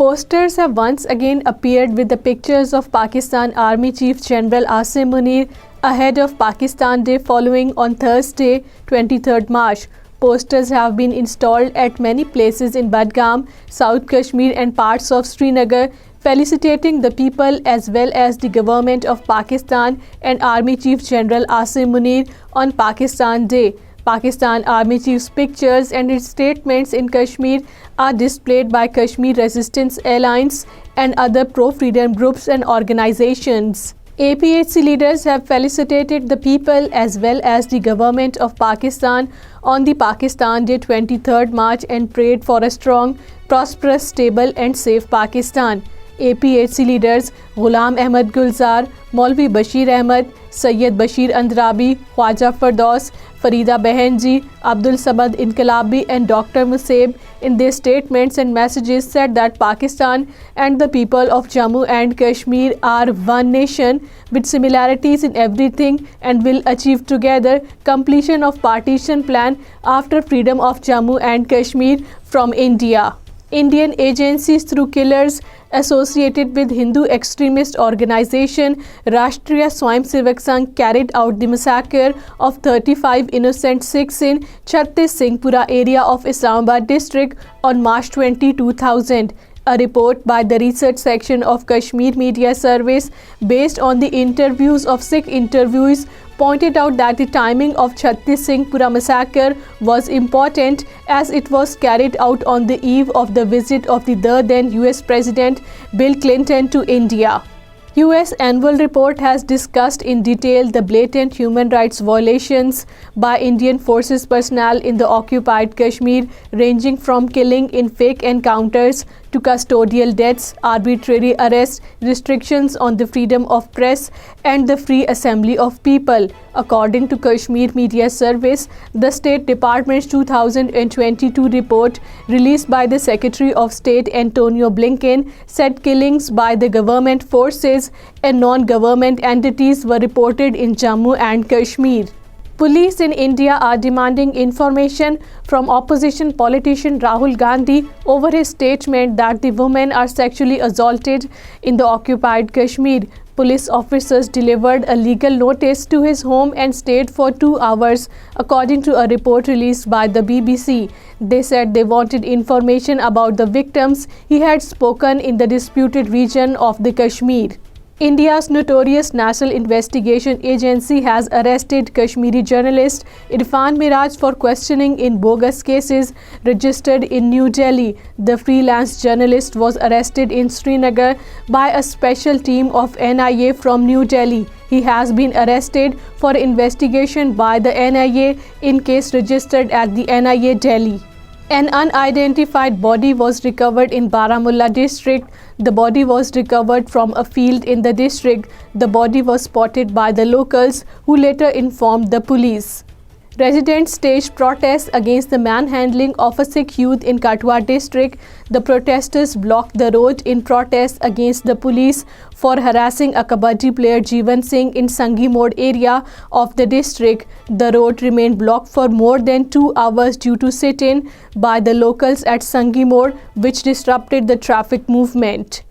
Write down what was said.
Posters have once again appeared with the pictures of Pakistan Army Chief General Asim Munir ahead of Pakistan Day following on Thursday, 23rd March. Posters have been installed at many places in Budgam, South Kashmir and parts of Srinagar, felicitating the people as well as the government of Pakistan and Army Chief General Asim Munir on Pakistan Day. Pakistan Army Chief's pictures and its statements in Kashmir are displayed by Kashmir Resistance Alliance and other pro-freedom groups and organizations. APHC leaders have felicitated the people as well as the government of Pakistan on the Pakistan Day 23rd March and prayed for a strong, prosperous, stable and safe Pakistan. APHC leaders Ghulam Ahmed Gulzar, Molvi Bashir Ahmed, Syed Bashir Andrabi, Khawaja Firdous, Fareeda Behenji, Abdul Samad Inqilabi and Dr. Musa'ab in their statements and messages said that Pakistan and the people of Jammu and Kashmir are one nation with similarities in everything and will achieve together completion of Partition Plan after freedom of Jammu and Kashmir from India. Indian agencies through killers associated with Hindu extremist organization Rashtriya Swayamsevak Sangh carried out the massacre of 35 innocent Sikhs in Singhpura area of Islamabad district on March 20, 2000. A report by the research section of Kashmir Media Service based on the interviews of Sikh interviewees pointed out that the timing of Singhpura massacre was important as it was carried out on the eve of the visit of the then US President Bill Clinton to India. US annual report has discussed in detail the blatant human rights violations by Indian forces personnel in the occupied Kashmir, ranging from killing in fake encounters to custodial deaths, arbitrary arrests, restrictions on the freedom of press and the free assembly of people. According to Kashmir Media Service, the State Department's 2022 report released by the Secretary of State Antonio Blinken said killings by the government forces and non-government entities were reported in Jammu and Kashmir. Police in India are demanding information from opposition politician Rahul Gandhi over his statement that the women are sexually assaulted in the occupied Kashmir. Police officers delivered a legal notice to his home and stayed for 2 hours, according to a report released by the BBC. They said they wanted information about the victims he had spoken in the disputed region of the Kashmir. India's notorious National Investigation Agency has arrested Kashmiri journalist Irfan Miraj for questioning in bogus cases registered in New Delhi. The freelance journalist was arrested in Srinagar by a special team of NIA from New Delhi. He has been arrested for investigation by the NIA in case registered at the NIA Delhi. An unidentified body was recovered in Baramulla district. The body was recovered from a field in the district. The body was spotted by the locals who later informed the police. Residents staged protests against the manhandling of a Sikh youth in Katwa district. The protesters blocked the road in protest against the police for harassing a kabaddi player Jeevan Singh in Sangi Mode area of the district. The road remained blocked for more than 2 hours due to sit-in by the locals at Sangi Mode, which disrupted the traffic movement.